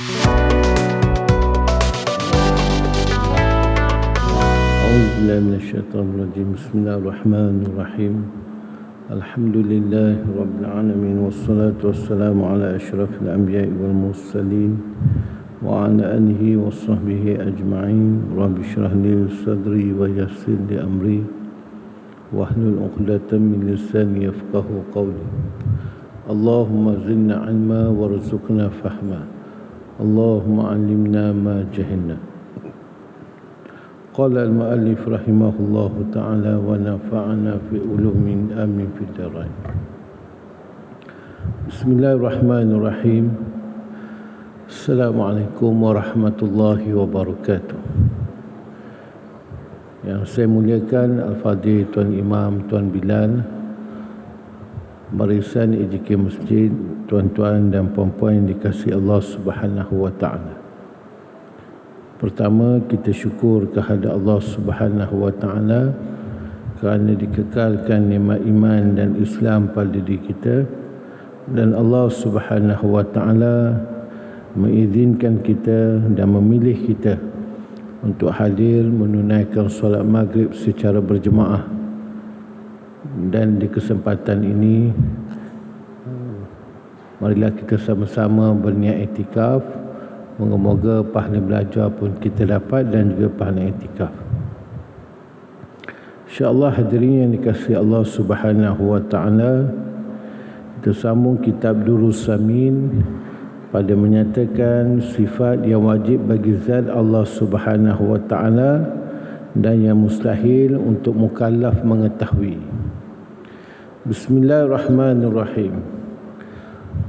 A'udzubillahi minasyaitonirrajim. Bismillahirrahmanirrahim. Alhamdulillahi rabbil alamin wassalatu wassalamu ala asyrafil anbiya'i wal mursalin wa ala alihi washabbihi ajma'in. Rabbi shrah li sadri wa yassir li amri wahlul 'uqdatam min lisani yafqahu qawli. Allahumma zidna 'ilma warzuqna fahma. Allahumma 'allimna ma jahilna. Qala al-mu'allif rahimahullahu ta'ala wa nafa'ana fi ulumin amin fi darain. Bismillahirrahmanirrahim. Assalamualaikum warahmatullahi wabarakatuh. Yang saya muliakan Al-Fadhil Tuan Imam Tuan Bilal, barisan EJK Masjid, tuan-tuan dan puan-puan yang dikasihi Allah Subhanahu wa ta'ala. Pertama, kita syukur kehadrat Allah Subhanahu wa ta'ala kerana dikekalkan nikmat iman dan Islam pada diri kita, dan Allah Subhanahu wa ta'ala mengizinkan kita dan memilih kita untuk hadir menunaikan solat maghrib secara berjemaah. Dan di kesempatan ini, marilah kita sama-sama berniat iktikaf. Moga-moga pahala belajar pun kita dapat dan juga pahala iktikaf. InsyaAllah hadirin yang dikasihi Allah Subhanahu wa ta'ala, kita sambung kitab Durrus Samin pada menyatakan sifat yang wajib bagi zat Allah Subhanahu wa ta'ala dan yang mustahil untuk mukallaf mengetahui. Bismillahirrahmanirrahim.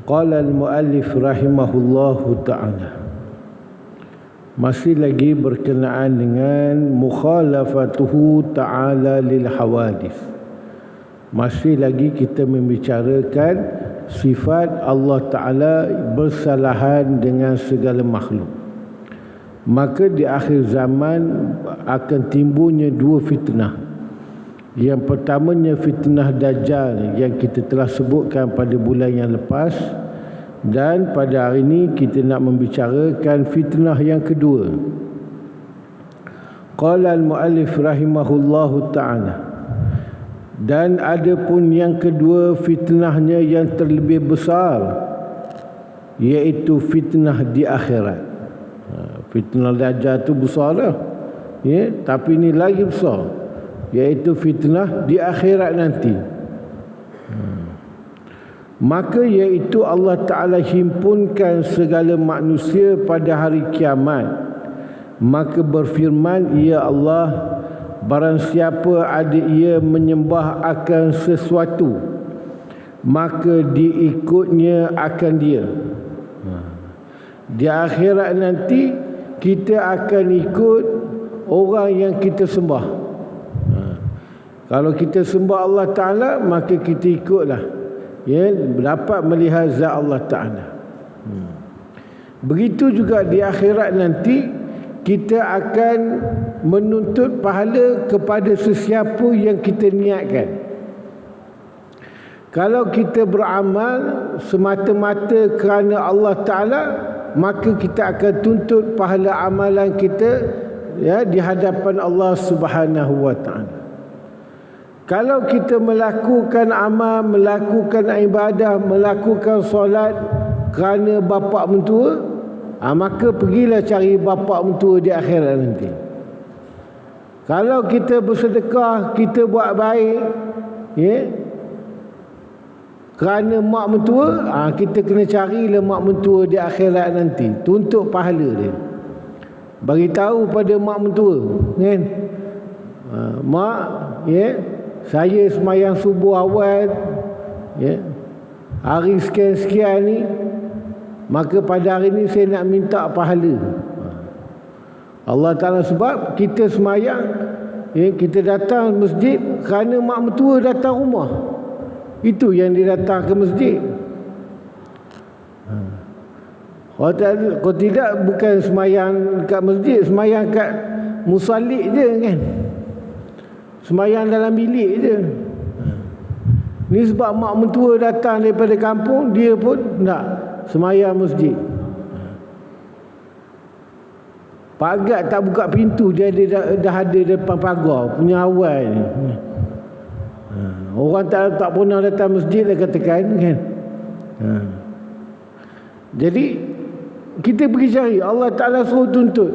Qala al-muallif rahimahullahu ta'ala. Masih lagi berkenaan dengan mukhalafatuhu ta'ala lil hawadith. Masih lagi kita membicarakan sifat Allah Ta'ala bersalahan dengan segala makhluk. Maka di akhir zaman akan timbulnya dua fitnah. Yang pertamanya fitnah Dajjal yang kita telah sebutkan pada bulan yang lepas. Dan pada hari ini kita nak membicarakan fitnah yang kedua. Qala al-muallif rahimahullahu ta'ala. Dan ada pun yang kedua fitnahnya yang terlebih besar, iaitu fitnah di akhirat. Fitnah Dajjal tu besar dah, ya, tapi ini lagi besar, iaitu fitnah di akhirat nanti. Maka iaitu Allah Ta'ala himpunkan segala manusia pada hari kiamat. Maka berfirman, ya Allah, barang siapa ada ia menyembah akan sesuatu, maka diikutnya akan dia. Di akhirat nanti kita akan ikut orang yang kita sembah. Kalau kita sembah Allah Ta'ala, maka kita ikutlah, ya, dapat melihat zat Allah Ta'ala. Begitu juga di akhirat nanti kita akan menuntut pahala kepada sesiapa yang kita niatkan. Kalau kita beramal semata-mata kerana Allah Ta'ala, maka kita akan tuntut pahala amalan kita, ya, di hadapan Allah Subhanahu wa ta'ala. Kalau kita melakukan amal, melakukan ibadah, melakukan solat kerana bapa mentua, maka pergilah cari bapa mentua di akhirat nanti. Kalau kita bersedekah, kita buat baik, ya, kerana mak mentua, kita kena carilah mak mentua di akhirat nanti, tuntut pahala dia. Bagi tahu pada mak mentua, kan, mak, ya, saya semayang subuh awal, ya, hari sekian-sekian ni, maka pada hari ni saya nak minta pahala. Allah Ta'ala sebab kita semayang, ya, kita datang masjid kerana mak mentua datang rumah. Itu yang dia datang ke masjid. Kalau tidak, bukan semayang kat masjid, semayang kat musalik je, kan, semayang dalam bilik je. Ni sebab mak mentua datang daripada kampung, dia pun nak semayang masjid. Pagat tak buka pintu, dia dah ada depan pagar punya awal ni. Orang tak pernah datang masjid dia katakan kan. Jadi kita pergi cari. Allah Ta'ala suruh tuntut,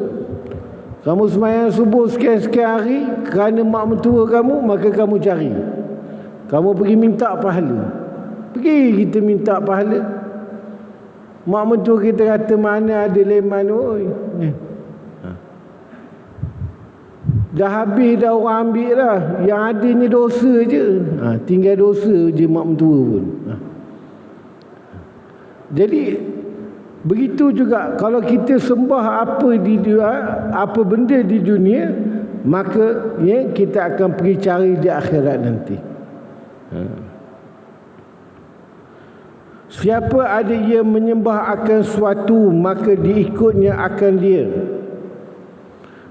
kamu sembahyang subuh sekian-sekian hari kerana mak mentua kamu, maka kamu cari, kamu pergi minta pahala. Pergi kita minta pahala. Mak mentua kita kata mana ada leman, oi. Dah habis dah, orang ambil dah. Yang adanya dosa je. Tinggal dosa je mak mentua pun. Jadi begitu juga kalau kita sembah apa benda di dunia, maka kita akan pergi cari di akhirat nanti. Siapa ada ia menyembah akan suatu, maka diikutnya akan dia.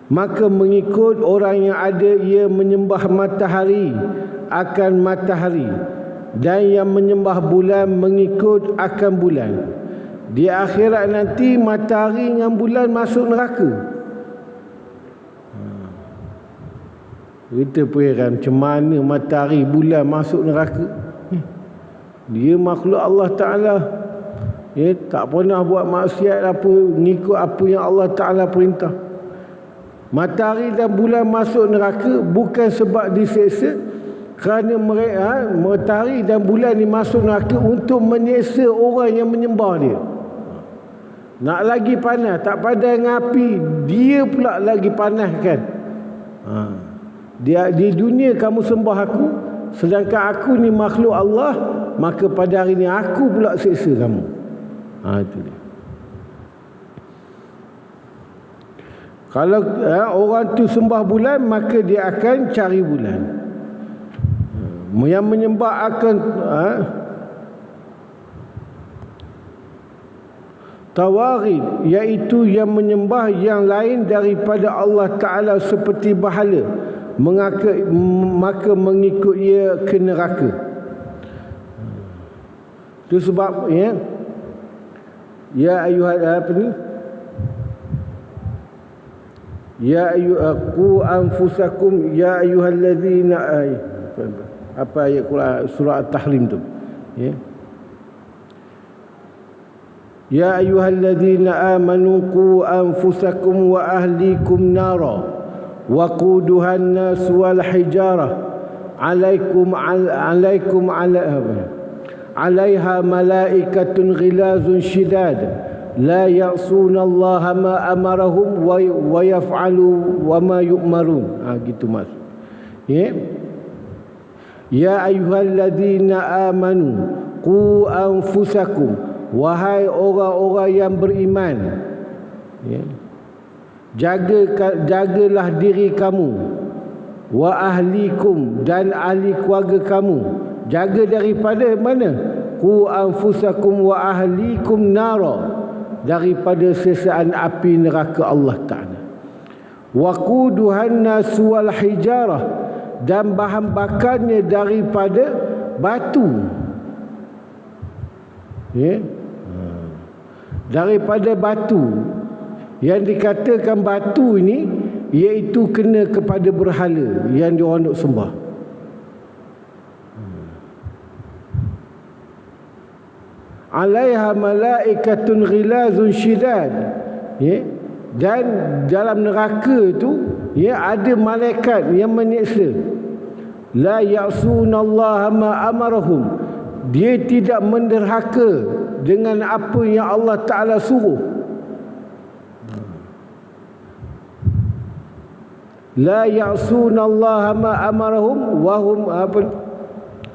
Maka mengikut orang yang ada ia menyembah matahari akan matahari, dan yang menyembah bulan mengikut akan bulan. Di akhirat nanti matahari dengan bulan masuk neraka. Kita heran macam mana matahari bulan masuk neraka. Dia makhluk Allah Ta'ala, tak pernah buat maksiat apa, ngikut apa yang Allah Ta'ala perintah. Matahari dan bulan masuk neraka bukan sebab diseksa, kerana mereka, matahari dan bulan ni masuk neraka untuk menyeksa orang yang menyembah dia. Nak lagi panas, tak padai ngapi, dia pula lagi panaskan. Di dunia kamu sembah aku, sedangkan aku ni makhluk Allah, maka pada hari ni aku pula seksa kamu. Itu dia. Kalau orang tu sembah bulan, maka dia akan cari bulan. Yang menyembah akan tawarid, iaitu yang menyembah yang lain daripada Allah Ta'ala seperti berhala, maka mengikut ia ke neraka. Itu sebab ya ayuhal apa ni? Ya ayyuhaqu anfusakum ya ayyuhallazina, apa ayat Quran surah At-Tahrim tu, ya ayyuhallazina amanu qu anfusakum wa ahlikum nara waquduha an-nas wal hijarah alaikum alaiha malaikatun ghilazun shidad la ya'suna Allah ma amarahum wa yaf'alu wa ma yu'marun. Gitu maksud. Ya ayyuhalladzina amanu qu anfusakum, wahai orang-orang yang beriman, jagalah diri kamu, wa ahlikum, dan ahli keluarga kamu. Jaga daripada mana? Qu anfusakum wa ahlikum nara, daripada sesaan api neraka Allah Ta'ala. Waquduhan nas wal hijarah, dan bahan bakarnya daripada batu. Daripada batu. Yang dikatakan batu ini, iaitu kena kepada berhala yang diorang nak sembah. Alaiha malaikatun ghilazun shidad, dan dalam neraka tu ada malaikat yang menyeksa. La ya'sunallaha ma amarahum, dia tidak menderhaka dengan apa yang Allah Ta'ala suruh. La ya'sunallaha ma amarahum wa hum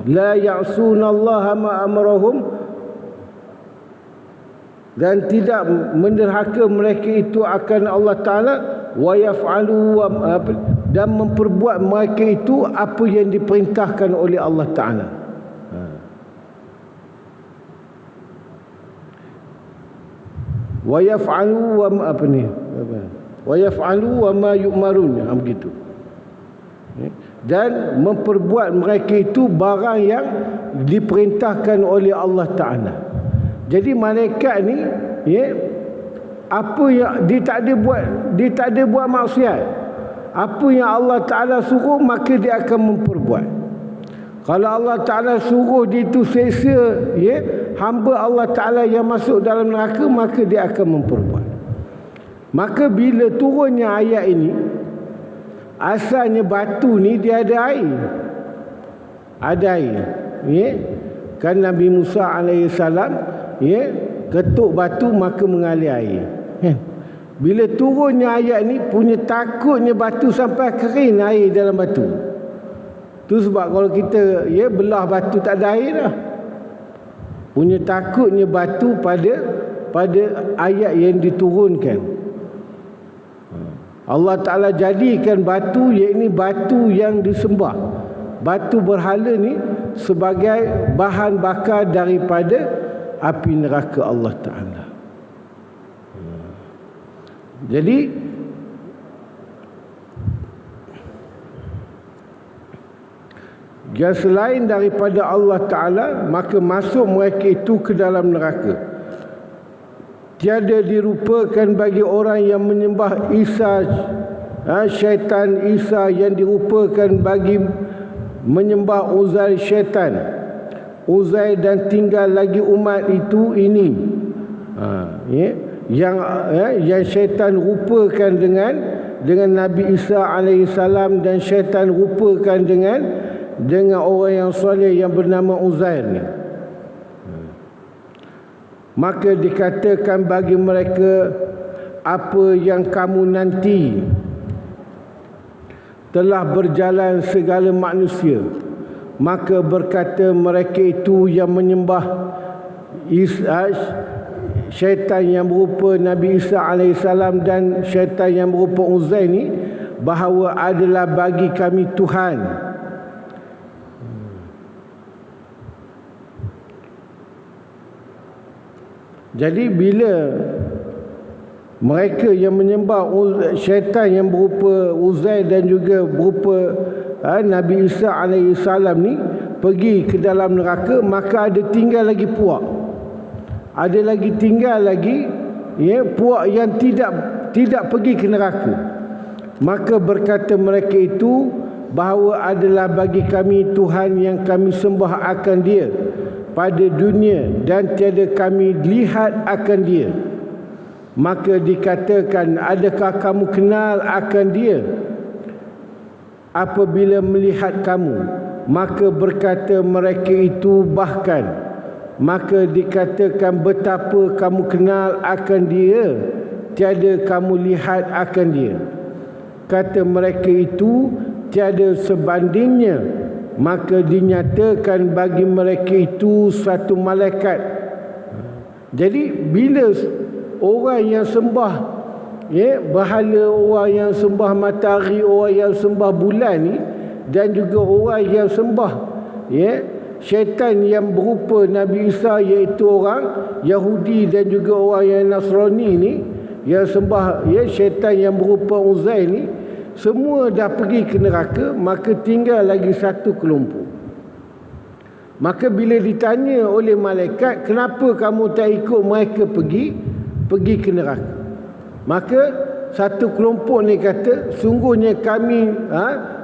la ya'sunallaha ma amarahum, dan tidak menderhaka mereka itu akan Allah Ta'ala, wa yaf'alu, dan memperbuat mereka itu apa yang diperintahkan oleh Allah Ta'ala. Wa yaf'alu wa yaf'alu wa ma yu'marun, begitu. Dan memperbuat mereka itu barang yang diperintahkan oleh Allah Ta'ala. Jadi malaikat ni apa yang dia tak ada buat maksiat. Apa yang Allah Ta'ala suruh, maka dia akan memperbuat. Kalau Allah Ta'ala suruh dia itu seksa hamba Allah Ta'ala yang masuk dalam neraka, maka dia akan memperbuat. Maka bila turunnya ayat ini, asalnya batu ni dia ada air. Ada air. Kan Nabi Musa AS ketuk batu maka mengalir air. Bila turunnya ayat ni, punya takutnya batu sampai kering air dalam batu. Tu sebab kalau kita belah batu tak ada air dah. Punya takutnya batu pada ayat yang diturunkan. Allah Ta'ala jadikan batu, iaitu batu yang disembah, batu berhala ni, sebagai bahan bakar daripada api neraka Allah Ta'ala. Jadi yang selain daripada Allah Ta'ala, maka masuk mereka itu ke dalam neraka. Tiada dirupakan bagi orang yang menyembah Isa, syaitan Isa, yang dirupakan bagi menyembah Uzair syaitan, Uzair, dan tinggal lagi umat itu ini yang syaitan rupakan dengan Nabi Isa alaihissalam, dan syaitan rupakan dengan orang yang soleh yang bernama Uzair ni. Maka dikatakan bagi mereka, apa yang kamu nanti telah berjalan segala manusia. Maka berkata mereka itu yang menyembah syaitan yang berupa Nabi Isa alaihissalam dan syaitan yang berupa Uzair ni, bahawa adalah bagi kami Tuhan. Jadi bila mereka yang menyembah syaitan yang berupa Uzair dan juga berupa Nabi Isa alaihissalam ni pergi ke dalam neraka, maka ada tinggal lagi puak. Ada lagi tinggal lagi puak yang tidak pergi ke neraka. Maka berkata mereka itu, bahawa adalah bagi kami Tuhan yang kami sembah akan Dia pada dunia, dan tiada kami lihat akan Dia. Maka dikatakan, adakah kamu kenal akan Dia apabila melihat kamu? Maka berkata mereka itu, bahkan. Maka dikatakan, betapa kamu kenal akan Dia, tiada kamu lihat akan Dia. Kata mereka itu, tiada sebandingnya. Maka dinyatakan bagi mereka itu satu malaikat. Jadi bila orang yang sembah berhala, orang yang sembah matahari, orang yang sembah bulan ni, dan juga orang yang sembah syaitan yang berupa Nabi Isa, iaitu orang Yahudi dan juga orang yang Nasrani ni, yang sembah syaitan yang berupa Uzair ni, semua dah pergi ke neraka. Maka tinggal lagi satu kelompok. Maka bila ditanya oleh malaikat, kenapa kamu tak ikut mereka pergi ke neraka? Maka satu kelompok ni kata, sungguhnya kami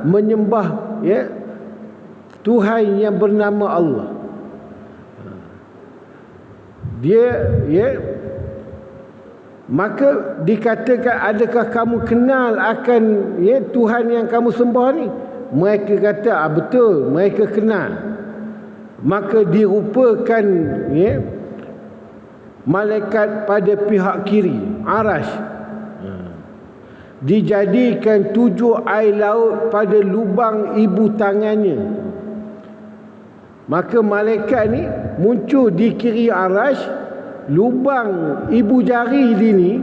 menyembah Tuhan yang bernama Allah. Maka dikatakan, adakah kamu kenal akan Tuhan yang kamu sembah ni? Mereka kata, betul, mereka kenal. Maka dirupakan malaikat pada pihak kiri, Arash. Dijadikan 7 air laut pada lubang ibu tangannya. Maka malaikat ni muncul di kiri Arash. Lubang ibu jari dia ni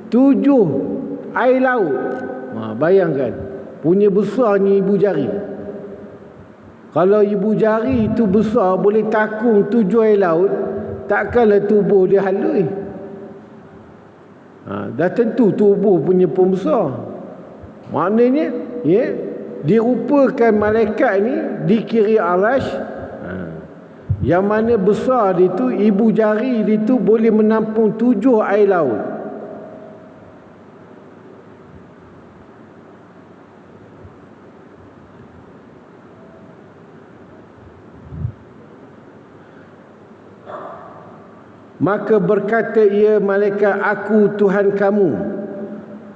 7 air laut. Bayangkan, punya besarnya ibu jari. Kalau ibu jari itu besar, boleh takung 7 air laut, takkanlah tubuh dia halus. Dah tentu tubuh punya pun besar. Maknanya dirupakan malaikat ni di kiri Arash, yang mana besar dia tu, ibu jari dia tu boleh menampung 7 air laut. Maka berkata ia malaikat, aku Tuhan kamu.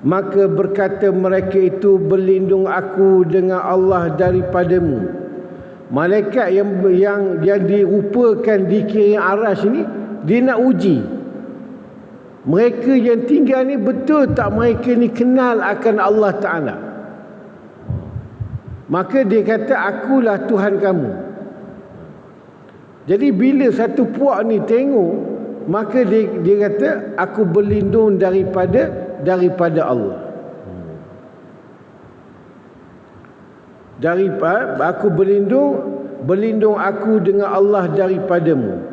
Maka berkata mereka itu, berlindung aku dengan Allah daripadamu. Malaikat yang dirupakan di kiri arasy ini, dia nak uji mereka yang tinggal ni, betul tak mereka ni kenal akan Allah Ta'ala. Maka dia kata, akulah Tuhan kamu. Jadi bila satu puak ni tengok, maka dia kata, aku berlindung daripada Allah. Aku berlindung aku dengan Allah daripadamu.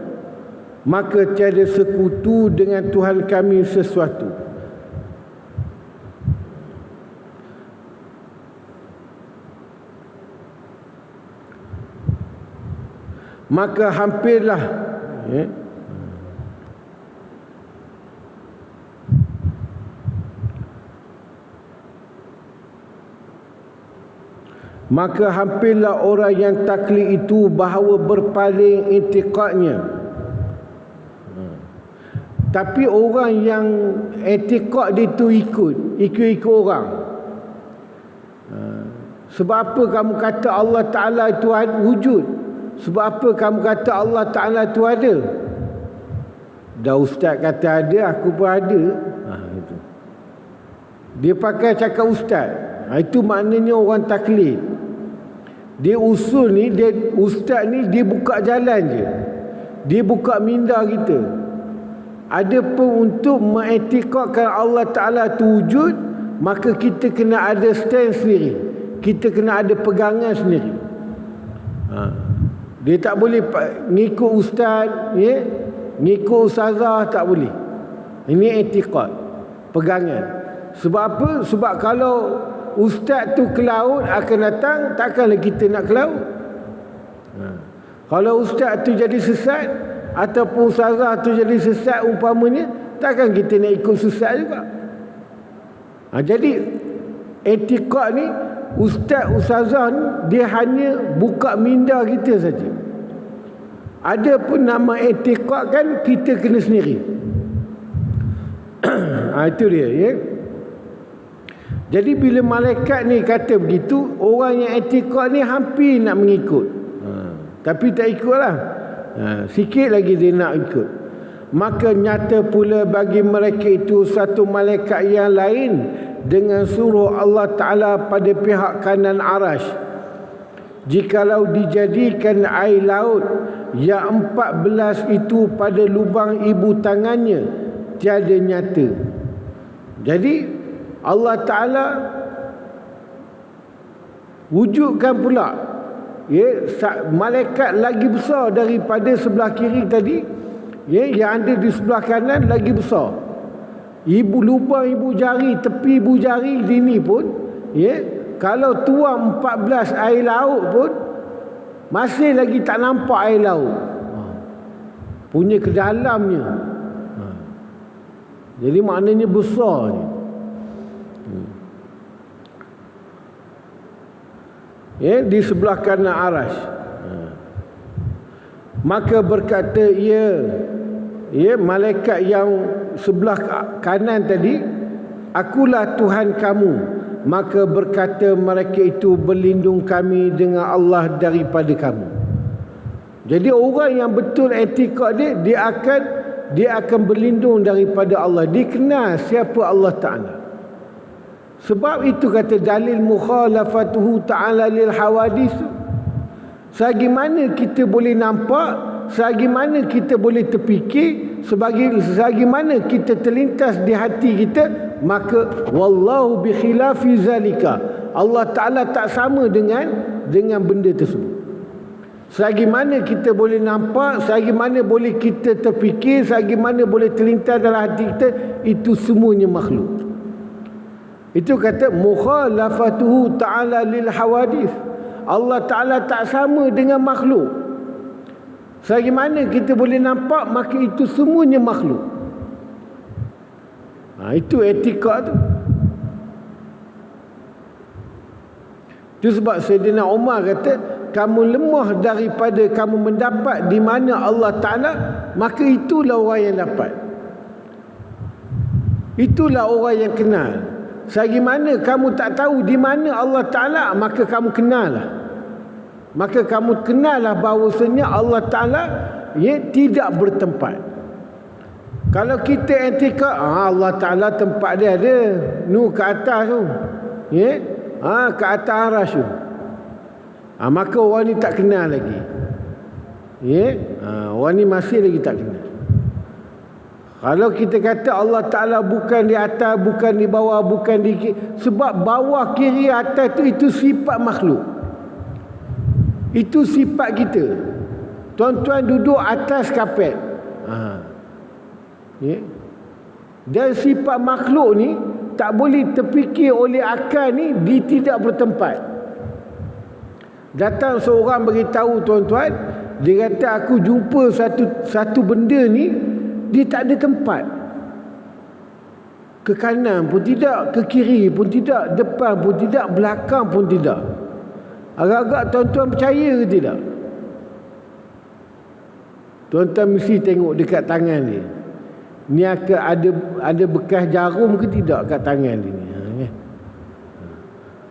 Maka tiada sekutu dengan Tuhan kami sesuatu. Maka hampirlah maka hampirlah orang yang taklid itu bahawa berpaling i'tiqadnya. Tapi orang yang i'tiqad dia tu ikut orang. Sebab apa kamu kata Allah Ta'ala itu wujud? Sebab apa kamu kata Allah Ta'ala itu ada? Dah ustaz kata ada, aku pun ada. Itu. Dia pakai cakap ustaz. Itu maknanya orang taklid. Dia usul ni, ustaz ni dia buka jalan je. Dia buka minda kita. Adapun untuk mengiktikadkan Allah Ta'ala itu wujud, maka kita kena ada stand sendiri. Kita kena ada pegangan sendiri. Dia tak boleh ngikut ustaz, ngikut ustazah, tak boleh. Ini i'tikad, pegangan. Sebab apa? Sebab kalau ustaz tu ke laut akan datang, takkanlah kita nak ke laut. Kalau ustaz tu jadi sesat, ataupun ustazah tu jadi sesat umpamanya, takkan kita nak ikut sesat juga. Jadi i'tikad ni, ustaz ustazah ni, dia hanya buka minda kita saja. Ada pun nama i'tikad kan, kita kena sendiri. Itu dia, ya. Jadi bila malaikat ni kata begitu, orang yang i'tikad ni hampir nak mengikut, tapi tak ikutlah. Sikit lagi dia nak ikut. Maka nyata pula bagi mereka itu satu malaikat yang lain dengan suruh Allah Ta'ala pada pihak kanan arasy. Jikalau dijadikan air laut yang 14 itu pada lubang ibu tangannya, tiada nyata. Jadi Allah Ta'ala wujudkan pula, malaikat lagi besar daripada sebelah kiri tadi, yang ada di sebelah kanan lagi besar. Lubang ibu jari, tepi ibu jari sini pun, kalau tuang 14 air laut pun masih lagi tak nampak air laut punya ke dalamnya. Jadi maknanya besar ni. Di sebelah kanan arasy. Maka berkata malaikat yang sebelah kanan tadi, akulah Tuhan kamu. Maka berkata mereka itu, berlindung kami dengan Allah daripada kamu. Jadi orang yang betul i'tikad dia akan berlindung daripada Allah. Dia kenal siapa Allah Ta'ala. Sebab itu kata dalil mukhalafatuhu ta'ala lil hawadis. Selagi mana kita boleh nampak, selagi mana kita boleh terfikir, selagi mana kita terlintas di hati kita, maka wallahu bi khilafi zalika, Allah Ta'ala tak sama dengan benda tersebut. Selagi mana kita boleh nampak, selagi mana boleh kita terfikir, selagi mana boleh terlintas dalam hati kita, itu semuanya makhluk. Itu kata mukhalafatuhu ta'ala lil hawadis. Allah Ta'ala tak sama dengan makhluk. Selagi mana kita boleh nampak, maka itu semuanya makhluk. Itu i'tikad tu. Itu sebab Sayyidina Umar kata, kamu lemah daripada kamu mendapat di mana Allah Ta'ala, maka itulah orang yang dapat. Itulah orang yang kenal. Selagi mana kamu tak tahu di mana Allah Ta'ala, maka kamu kenal lah. Maka kamu kenal lah bahawasanya Allah Ta'ala tidak bertempat. Kalau kita etika, Allah Ta'ala tempat dia ada ke atas tu, ke atas aras tu, maka orang ni tak kenal lagi. Orang ni masih lagi tak kenal. Kalau kita kata Allah Ta'ala bukan di atas, bukan di bawah, bukan di sebab bawah, kiri, atas tu itu sifat makhluk. Itu sifat kita. Tuan-tuan duduk atas kapet. Dan sifat makhluk ni tak boleh terfikir oleh akal ni, dia tidak bertempat. Datang seorang beritahu tuan-tuan, dia kata aku jumpa satu benda ni, dia tak ada tempat. Ke kanan pun tidak, ke kiri pun tidak, depan pun tidak, belakang pun tidak. Agak-agak tuan-tuan percaya ke tidak? Tuan-tuan mesti tengok dekat tangan dia. Ni ada bekas jarum ke tidak kat tangan dia ni.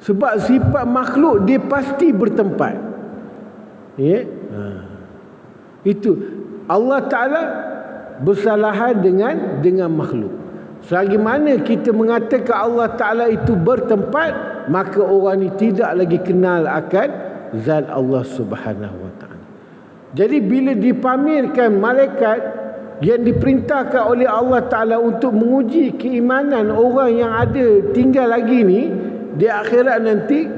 Sebab sifat makhluk dia pasti bertempat. Itu Allah Ta'ala bersalahan dengan makhluk. Selagi mana kita mengatakan Allah Ta'ala itu bertempat, maka orang ni tidak lagi kenal akan zat Allah Subhanahu Wa Ta'ala. Jadi bila dipamerkan malaikat yang diperintahkan oleh Allah Ta'ala untuk menguji keimanan orang yang ada tinggal lagi ni di akhirat nanti,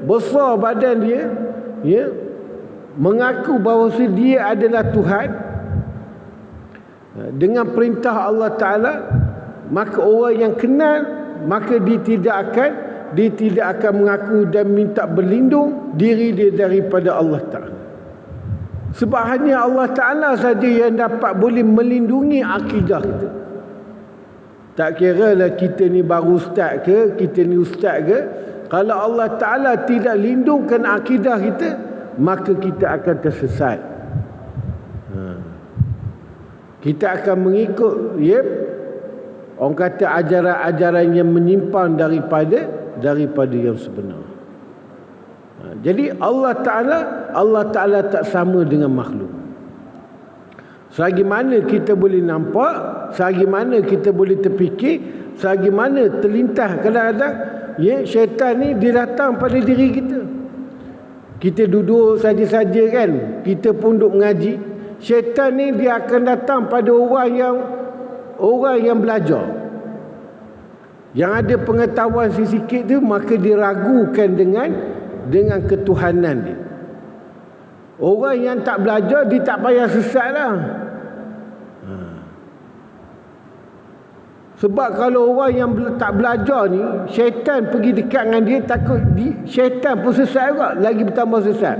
besar badan dia, mengaku bahawa dia adalah Tuhan dengan perintah Allah Ta'ala, maka orang yang kenal, maka dia tidak akan mengaku dan minta berlindung diri dia daripada Allah Ta'ala. Sebab hanya Allah Ta'ala saja yang dapat boleh melindungi akidah kita. Tak kira lah kita ni baru ustaz ke, kita ni ustaz ke, kalau Allah Ta'ala tidak lindungkan akidah kita, maka kita akan tersesat. Kita akan mengikut orang kata ajaran-ajaran yang menyimpang daripada yang sebenar. Jadi Allah Ta'ala tak sama dengan makhluk. Selagi mana kita boleh nampak, selagi mana kita boleh terfikir, selagi mana terlintas kadang-kadang syaitan ni dia datang pada diri kita. Kita duduk saja-saja kan, kita pun duduk mengaji, syaitan ni dia akan datang pada orang yang belajar, yang ada pengetahuan sikit tu, maka diragukan dengan ketuhanan dia. Orang yang tak belajar, dia tak payah sesat lah. Sebab kalau orang yang tak belajar ni, syaitan pergi dekat dengan dia, takut syaitan pun sesat juga, lagi bertambah sesat.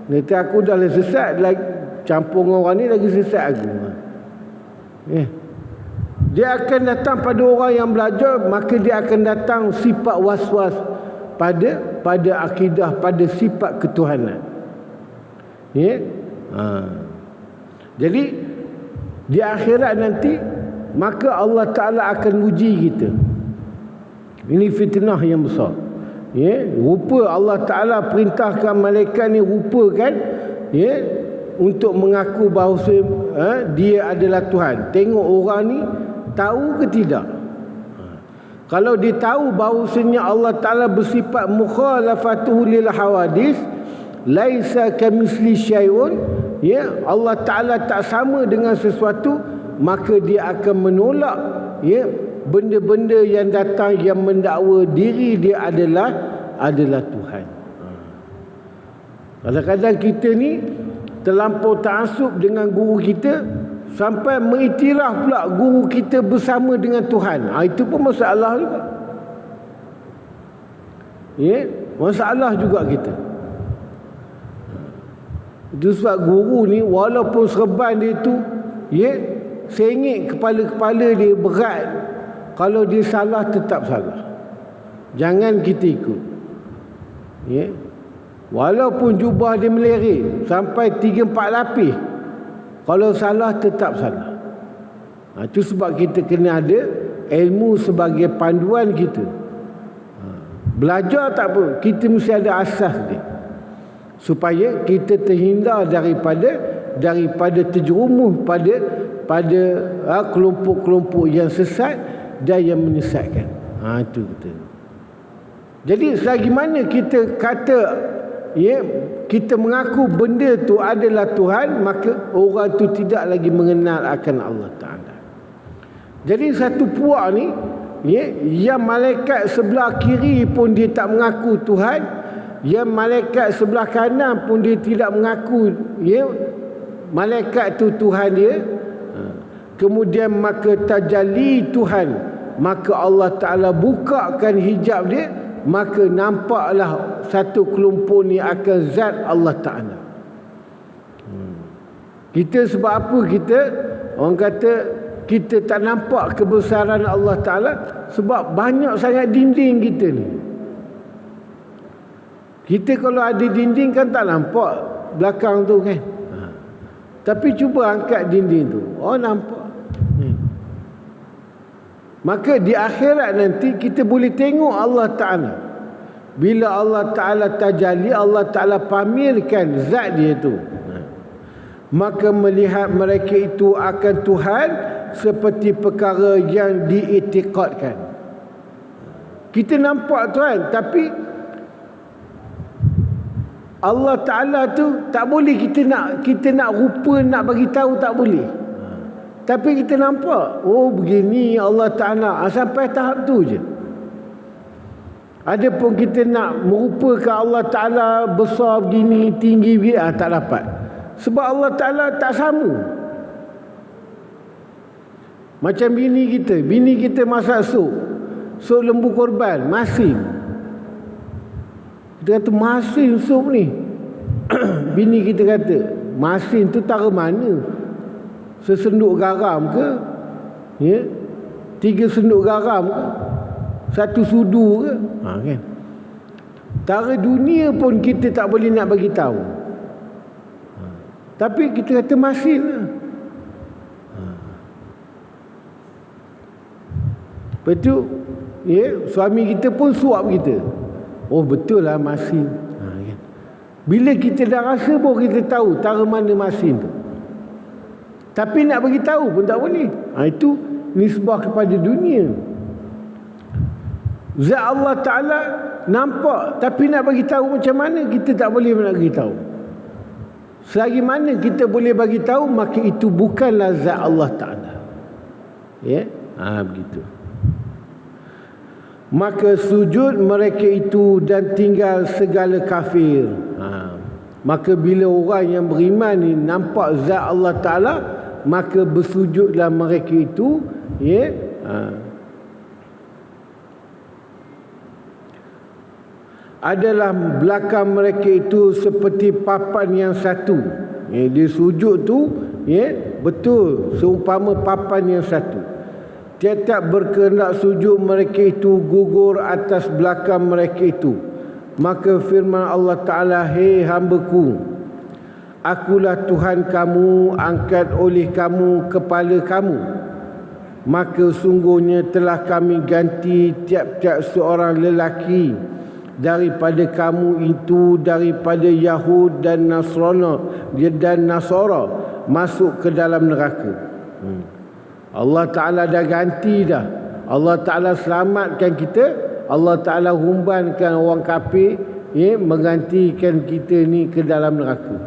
Nanti aku dah sesat, lagi campur dengan orang ni lagi sesat aku. Dia akan datang pada orang yang belajar, maka dia akan datang sifat was-was pada akidah, pada sifat ketuhanan. Jadi di akhirat nanti, maka Allah Ta'ala akan uji kita. Ini fitnah yang besar. Rupa Allah Ta'ala perintahkan malaikat ni, rupa kan, untuk mengaku bahawa dia adalah Tuhan. Tengok orang ni tahu ke tidak. Kalau dia tahu bahawasanya Allah Ta'ala bersifat mukhalafatuhu lil hawadis, laisa kamitsli syai'un, Allah Ta'ala tak sama dengan sesuatu, maka dia akan menolak benda-benda yang datang yang mendakwa diri dia adalah Tuhan. Kadang-kadang kita ni terlampau ta'assub dengan guru kita, sampai mengiktiraf pula guru kita bersama dengan Tuhan. Itu pun masalah juga. Masalah juga kita. Itu sebab guru ni walaupun serban dia tu sengit kepala-kepala dia berat, kalau dia salah tetap salah. Jangan kita ikut. Walaupun jubah dia melerit sampai 3-4 lapis, kalau salah tetap salah. Itu sebab kita kena ada ilmu sebagai panduan kita. Belajar tak apa, kita mesti ada asas dia, supaya kita terhindar daripada terjerumus pada kelompok-kelompok yang sesat dan yang menyesatkan. Itu kita. Jadi selagi mana kita kata kita mengaku benda tu adalah Tuhan, maka orang tu tidak lagi mengenal akan Allah Ta'ala. Jadi satu puak ni, yang malaikat sebelah kiri pun dia tak mengaku Tuhan, yang malaikat sebelah kanan pun dia tidak mengaku malaikat tu Tuhan dia. Kemudian maka tajalli Tuhan, maka Allah Ta'ala bukakan hijab dia, maka nampaklah satu kelompok ni akan zat Allah Ta'ala. Kita sebab apa orang kata kita tak nampak kebesaran Allah Ta'ala? Sebab banyak sangat dinding kita ni. Kita kalau ada dinding kan tak nampak belakang tu kan. Tapi cuba angkat dinding tu, nampak. Maka di akhirat nanti kita boleh tengok Allah Ta'ala. Bila Allah Ta'ala tajalli, Allah Ta'ala pamerkan zat dia tu, maka melihat mereka itu akan Tuhan seperti perkara yang diiktikadkan. Kita nampak Tuhan, tapi Allah Ta'ala tu tak boleh kita nak rupa, nak bagi tahu, tak boleh. Tapi kita nampak, begini Allah Ta'ala, sampai tahap tu je. Adapun kita nak merupakan Allah Ta'ala besar begini, tinggi begini, tak dapat. Sebab Allah Ta'ala tak sama. Macam bini kita masak sup lembu korban, masin. Kita kata masin sup ni. Bini kita kata, masin tu tara mana? Sesenduk garam ke? 3 senduk garam ke? 1 sudu ke? Kan? Tara dunia pun kita tak boleh nak bagi tahu. Tapi kita kata masin lah. Lepas tu, suami kita pun suap kita. Betul lah masin. Kan? Bila kita dah rasa baru kita tahu tara mana masin tu. Tapi nak bagi tahu pun tak boleh. Itu nisbah kepada dunia. Zat Allah Ta'ala nampak, tapi nak bagi tahu macam mana, kita tak boleh nak bagi tahu. Selagi mana kita boleh bagi tahu, maka itu bukanlah zat Allah Ta'ala. Begitu. Maka sujud mereka itu dan tinggal segala kafir. Maka bila orang yang beriman ni nampak zat Allah Ta'ala, maka bersujudlah mereka itu. Adalah belakang mereka itu seperti papan yang satu. Dia sujud tu betul seumpama papan yang satu. Tiap-tiap berkehendak sujud mereka itu gugur atas belakang mereka itu. Maka firman Allah Ta'ala, hei hamba-Ku, akulah Tuhan kamu, angkat oleh kamu kepala kamu. Maka sungguhnya telah kami ganti tiap-tiap seorang lelaki daripada kamu itu, daripada Yahud dan Nasrani dan Nasara, masuk ke dalam neraka. Allah Ta'ala dah ganti dah. Allah Ta'ala selamatkan kita. Allah Ta'ala humbankan orang kafir, menggantikan kita ni ke dalam neraka.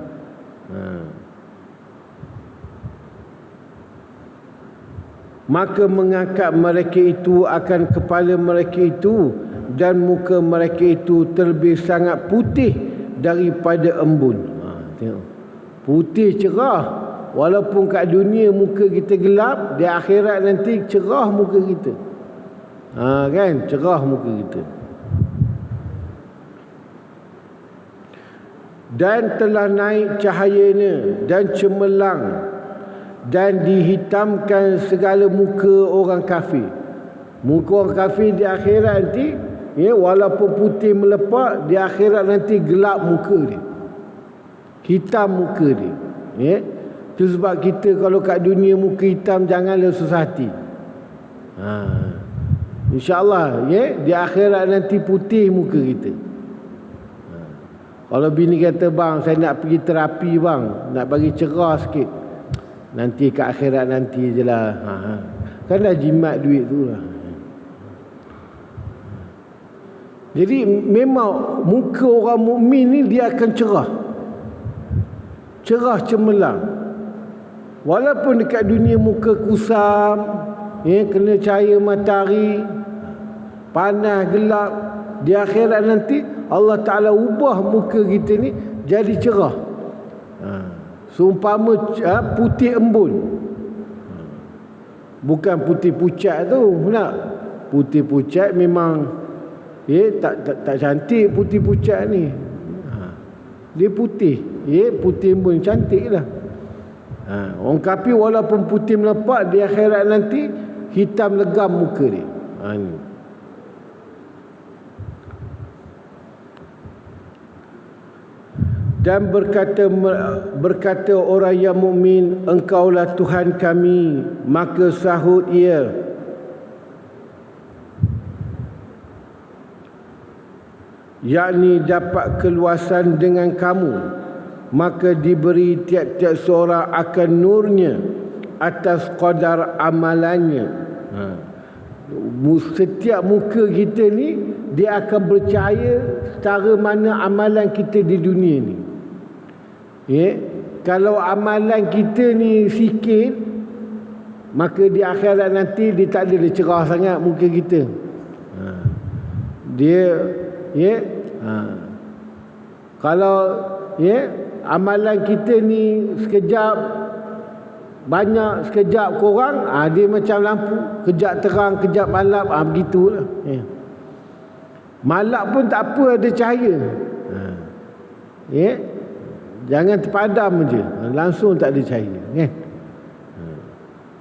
Maka mengangkat mereka itu akan kepala mereka itu, dan muka mereka itu terlebih sangat putih daripada embun. Tengok. Putih cerah. Walaupun kat dunia muka kita gelap, di akhirat nanti cerah muka kita. Kan? Cerah muka kita. Dan telah naik cahayanya dan cemerlang, dan dihitamkan segala muka orang kafir. Muka orang kafir di akhirat nanti walaupun putih melepak, di akhirat nanti gelap muka dia, hitam muka dia. Itu sebab kita kalau kat dunia muka hitam, janganlah susah hati. InsyaAllah di akhirat nanti putih muka kita. Kalau bini kata, bang saya nak pergi terapi bang, nak bagi cerah sikit, nanti kat akhirat nanti je lah. Kan dah jimat duit tu lah. Jadi memang muka orang mukmin ni dia akan cerah cemerlang. Walaupun dekat dunia muka kusam, kena cahaya matahari, panas gelap, di akhirat nanti Allah Ta'ala ubah muka kita ni jadi cerah. Seumpama putih embun. Bukan putih pucat tu. Putih pucat memang tak cantik putih pucat ni. Dia putih. Putih embun cantik lah. Orang kafir walaupun putih melepak, di akhirat nanti hitam legam muka dia. Ni. Dan berkata orang yang mukmin, engkaulah Tuhan kami. Maka sahut ia, yakni dapat keluasan dengan kamu, maka diberi tiap-tiap seorang akan nurnya atas qadar amalannya. Setiap muka kita ni dia akan bercahaya setara mana amalan kita di dunia ni. Kalau amalan kita ni sikit, maka di akhirat nanti dia tak ada cerah sangat muka kita. Kalau amalan kita ni sekejap banyak, sekejap kurang, dia macam lampu, kejap terang, kejap malap, begitulah. Malap pun tak apa, ada cahaya. Jangan terpadam je, langsung tak ada cahaya.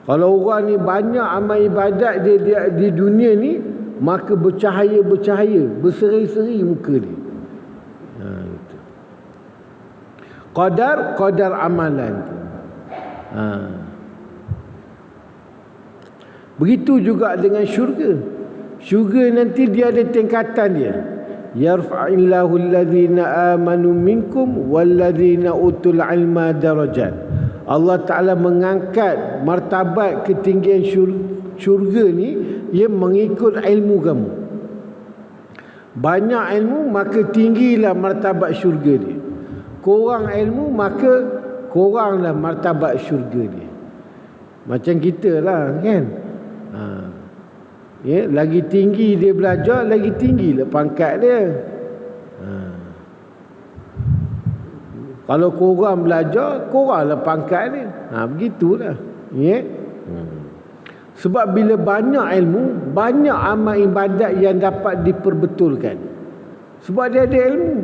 Kalau orang ni banyak amal ibadat dia di dunia ni, maka bercahaya, berseri-seri muka dia. Qadar amalan tu. Begitu juga dengan syurga. Syurga nanti dia ada tingkatan dia. Yarfa'illahu alladhina amanu minkum walladhina utul ilma darajat. Allah Ta'ala mengangkat martabat ketinggian syurga ni, ia mengikut ilmu kamu. Banyak ilmu, maka tinggilah martabat syurga dia. Kurang ilmu, maka kuranglah martabat syurga dia. Macam kita lah kan. Lagi tinggi dia belajar, lagi tinggilah pangkat dia. Kalau kurang belajar, kuranglah pangkat dia. Begitulah. Sebab bila banyak ilmu, banyak amal ibadat yang dapat diperbetulkan. Sebab dia ada ilmu.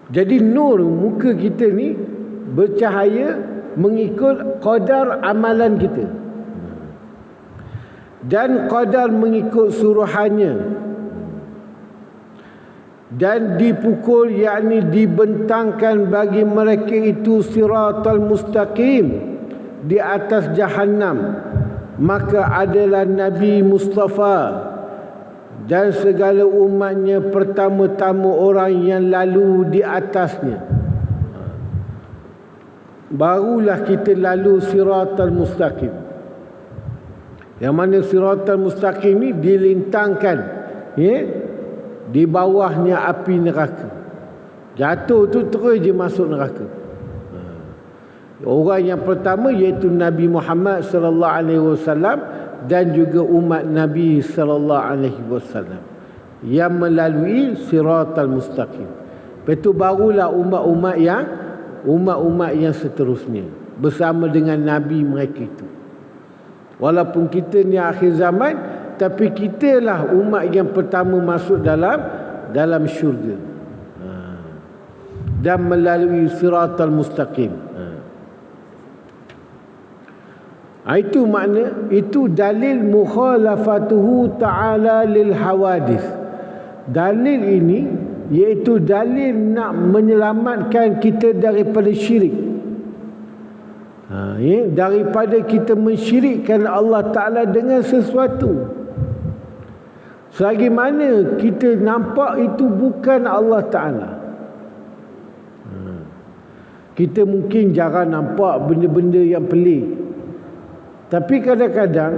Jadi nur muka kita ni bercahaya mengikut qadar amalan kita, dan qadar mengikut suruhannya, dan dipukul, yakni dibentangkan bagi mereka itu siratal mustaqim, di atas jahannam. Maka adalah Nabi Mustafa dan segala umatnya pertama-tama orang yang lalu di atasnya. Barulah kita lalu siratal mustaqim. Yang mana siratal mustaqim ni dilintangkan di bawahnya api neraka. Jatuh tu terus je masuk neraka. Orang yang pertama iaitu Nabi Muhammad sallallahu alaihi wasallam dan juga umat Nabi sallallahu alaihi wasallam yang melalui siratal mustaqim. Lepas tu barulah umat-umat yang seterusnya bersama dengan Nabi mereka itu. Walaupun kita ni akhir zaman, tapi kitalah umat yang pertama masuk dalam syurga dan melalui siratal mustaqim. Itu makna, itu dalil mukhalafatuhu ta'ala lil hawadis. Dalil ini iaitu dalil nak menyelamatkan kita daripada syirik. Daripada kita mensyirikkan Allah Ta'ala dengan sesuatu. Selagi mana kita nampak itu bukan Allah Ta'ala. Kita mungkin jarang nampak benda-benda yang pelik. Tapi kadang-kadang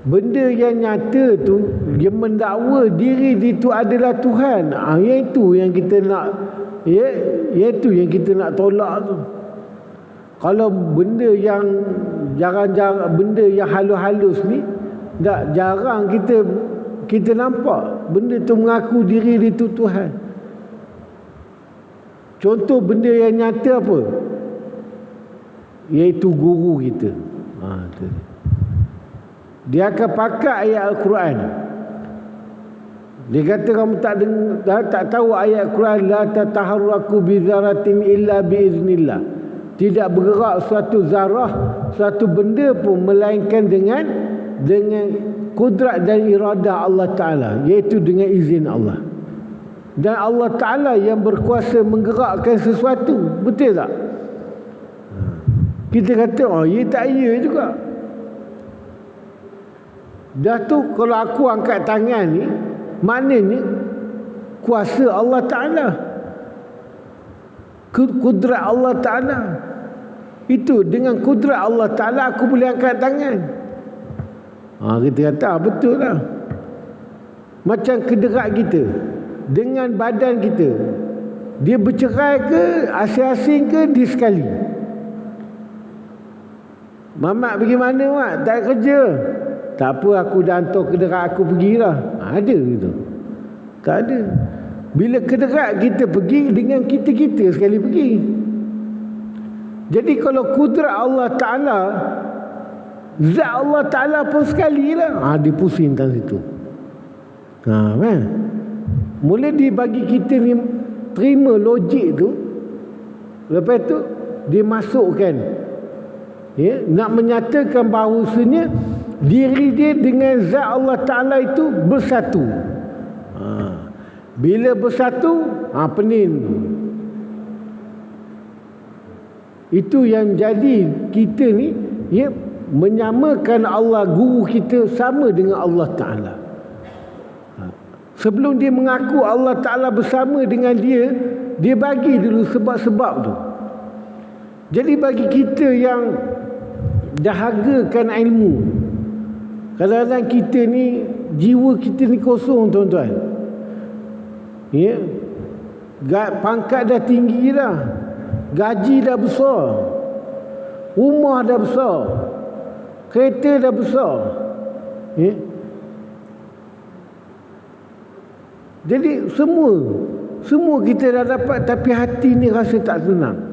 benda yang nyata tu, dia mendakwa diri itu adalah Tuhan. Yang itu yang kita nak, itu yang kita nak tolak tu. Kalau benda yang jarang-jarang, benda yang halus-halus ni, tak jarang kita nampak benda tu mengaku diri itu Tuhan. Contoh benda yang nyata apa? Iaitu guru kita. Dia akan pakai ayat Al-Quran. Dia kata kamu tak tahu ayat Al-Quran, la tataharraku bi dzaratin illa bi iznillah. Tidak bergerak suatu zarah, suatu benda pun melainkan dengan kudrat dan iradah Allah Ta'ala, iaitu dengan izin Allah. Dan Allah Ta'ala yang berkuasa menggerakkan sesuatu. Betul tak? Kita kata, ya tak ya juga. Dah tu kalau aku angkat tangan ni, maknanya kuasa Allah Ta'ala, kudrat Allah Ta'ala. Itu dengan kudrat Allah Ta'ala aku boleh angkat tangan. Kita kata betul lah. Macam kederat kita dengan badan kita, dia bercerai ke, asing-asing ke, dia sekali. Mamat pergi mana Mak? Tak kerja. Tak apa, aku dah hantar kederat aku pergilah. Ada gitu? Tak ada. Bila kederat kita pergi, dengan kita sekali pergi. Jadi kalau kudrat Allah Ta'ala, zat Allah Ta'ala pun sekali lah, dia pusing kat situ. Mula dia bagi kita ni terima logik tu. Lepas tu dia masukkan, nak menyatakan bahawasanya diri dia dengan zat Allah Ta'ala itu bersatu. Bila bersatu, pening. Itu yang jadi kita ni menyamakan Allah guru kita sama dengan Allah Ta'ala. Sebelum dia mengaku Allah Ta'ala bersama dengan dia, dia bagi dulu sebab-sebab tu. Jadi bagi kita yang dahagakan ilmu, kadang-kadang kita ni, jiwa kita ni kosong tuan-tuan. Pangkat dah tinggi dah, gaji dah besar, rumah dah besar, kereta dah besar. Jadi semua kita dah dapat, tapi hati ni rasa tak tenang.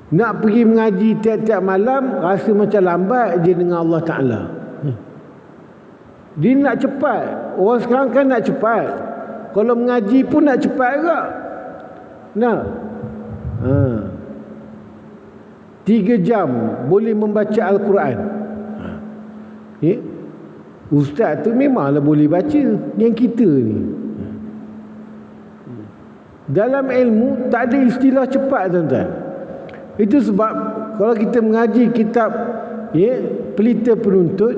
Nak pergi mengaji tiap-tiap malam, rasa macam lambat je dengan Allah Ta'ala. Dia nak cepat. Orang sekarang kan nak cepat. Kalau mengaji pun nak cepat juga. Nak 3 jam boleh membaca Al-Quran. Ustaz tu memanglah boleh baca. Yang kita ni, dalam ilmu tak ada istilah cepat tuan-tuan. Itu sebab kalau kita mengaji kitab Pelita Penuntut,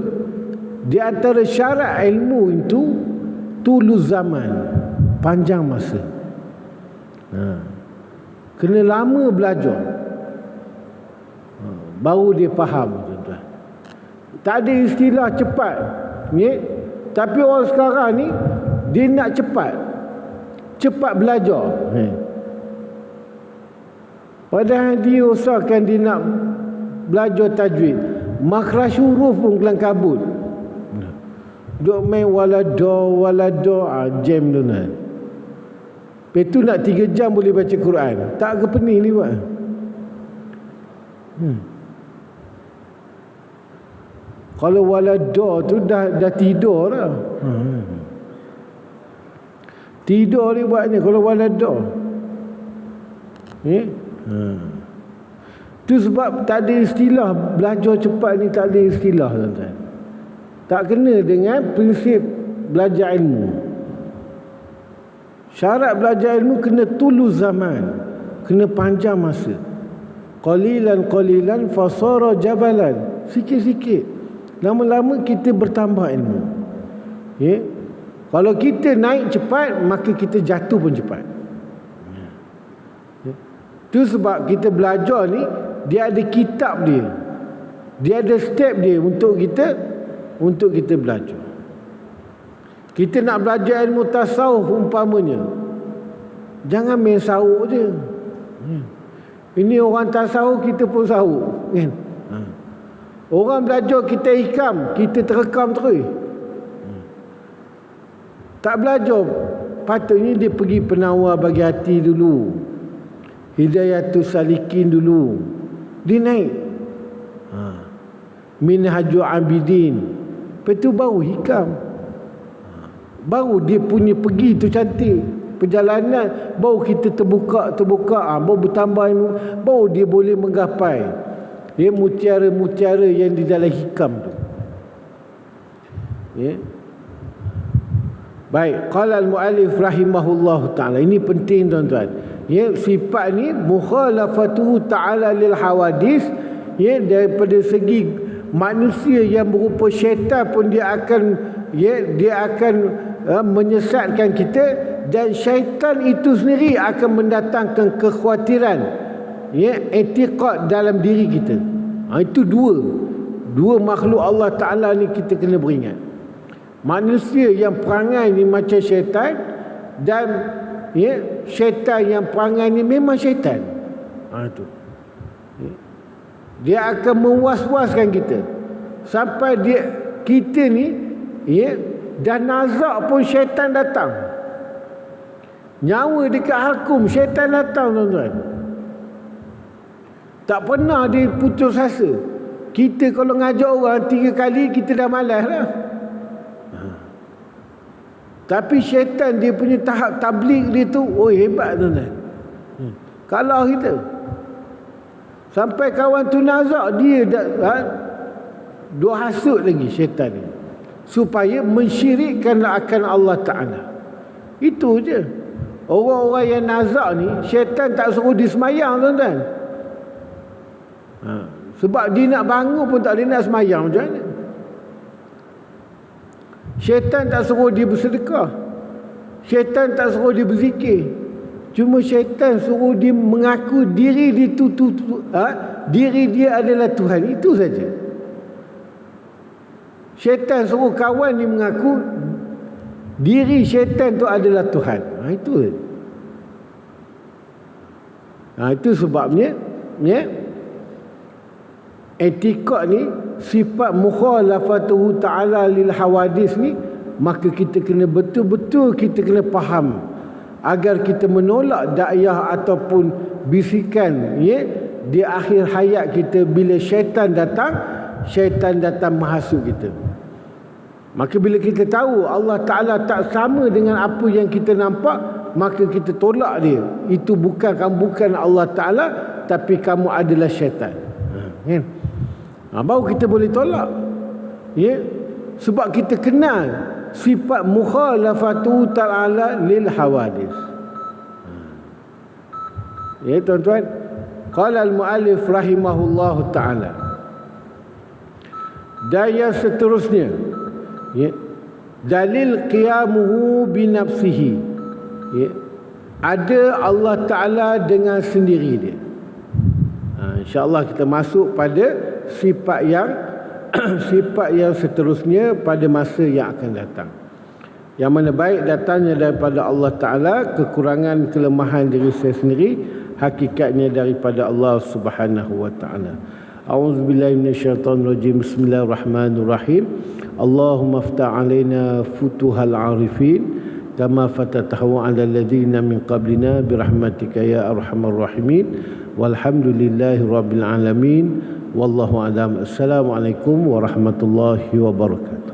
di antara syarat ilmu itu tulus zaman, panjang masa. Kena lama belajar, baru dia faham tuan-tuan. Tak ada istilah cepat. Tapi orang sekarang ni, dia nak cepat belajar. Padahal dia usahakan dia nak belajar tajwid, makhraj huruf pun kelang kabut. Duk main walada jam tu nak. Lepas tu nak 3 jam boleh baca Quran. Tak ke pening ni buat. Kalau walada tu dah tidur dah. Tidur dia buat ni kalau walada. Tu sebab tak ada istilah belajar cepat ni, tak ada istilah tuan-tuan. Tak kena dengan prinsip belajar ilmu. Syarat belajar ilmu kena tulu zaman, kena panjang masa. Qalilan fasara jabalan. Sikit-sikit, lama-lama kita bertambah ilmu. Ya. Kalau kita naik cepat, maka kita jatuh pun cepat. Ya. Tu sebab kita belajar ni, dia ada kitab dia. Dia ada step dia untuk kita belajar. Kita nak belajar ilmu tasawuf umpamanya, jangan main sahuk je. Ini orang tasawuf, kita pun sahuk, kan? Orang belajar kita hikam, kita terekam terus. Tak belajar, patutnya dia pergi penawar bagi hati dulu, Hidayatus Salikin dulu, dia naik Minhajul Abidin, lepas tu baru hikam, baru dia punya pergi tu cantik perjalanan, baru kita terbuka, baru bertambah ilmu, baru dia boleh menggapai mutiara-mutiara yang di dalam hikam tu. Ya. Baik, qala al-muallif rahimahullahu taala. Ini penting tuan-tuan. Ya, sifat ni mukhalafatuhu taala lil hawadis, ya, daripada segi manusia yang berupa syaitan pun dia akan menyesatkan kita, dan syaitan itu sendiri akan mendatangkan kekhawatiran, ya, i'tiqad dalam diri kita. Itu dua makhluk Allah Taala ni kita kena beringat. Manusia yang perangai ni macam syaitan, dan ya, syaitan yang perangai ni memang syaitan. Itu. Ya. Dia akan mewas-waskan kita sampai kita ni, ya, dah nazak pun syaitan datang. Nyawa dekat halkum, syaitan datang tuan-tuan. Tak pernah dia putus asa. Kita kalau ngajak orang 3 kali, kita dah malas lah. Tapi syaitan dia punya tahap tabligh dia tu, hebat tuan-tuan. Kalau kita sampai kawan tu nazak, dia dua hasut lagi syaitan ni, supaya mensyirikkan akan Allah Ta'ala. Itu je. Orang-orang yang nazak ni, syaitan tak suruh dia semayang tuan-tuan. Sebab dia nak bangun pun tak, dia nak semayang macam mana? Syaitan tak suruh dia bersedekah, syaitan tak suruh dia berzikir. Cuma syaitan suruh dia mengaku diri dia diri dia adalah Tuhan. Itu saja. Syaitan suruh kawan dia mengaku diri syaitan tu adalah Tuhan. Itu saja. Itu sebabnya, ya, etikad ni, sifat mukhalafatuhu ta'ala lil hawadis ni, maka kita kena betul-betul, kita kena faham agar kita menolak dakwah ataupun bisikan, ya, di akhir hayat kita. Bila syaitan datang menghasut kita, maka bila kita tahu Allah Ta'ala tak sama dengan apa yang kita nampak, maka kita tolak dia. Itu bukan Allah Ta'ala, tapi kamu adalah syaitan. Kan? Baru kita boleh tolak, ya, sebab kita kenal sifat mukhalafatu ta'ala lil hawadis. Ya tuan-tuan, qala al-muallif rahimahullahu ta'ala. Dan yang seterusnya, ya, dalil qiyamuhu binafsihi, ya, ada Allah Ta'ala dengan sendiri dia. InsyaAllah kita masuk pada sifat yang seterusnya pada masa yang akan datang, yang mana baik datangnya daripada Allah Ta'ala, kekurangan kelemahan diri saya sendiri hakikatnya daripada Allah Subhanahu wa Ta'ala. A'udzubillahi minasyaitonirrajim. Bismillahirrahmanirrahim. Allahumma aftah alaina futuhal arifin kama fatatahu ala alladhina min qablina birahmatika ya arhamar rahimin. Walhamdulillahi rabbil alamin. Wallahu a'lam. Assalamualaikum warahmatullahi wabarakatuh.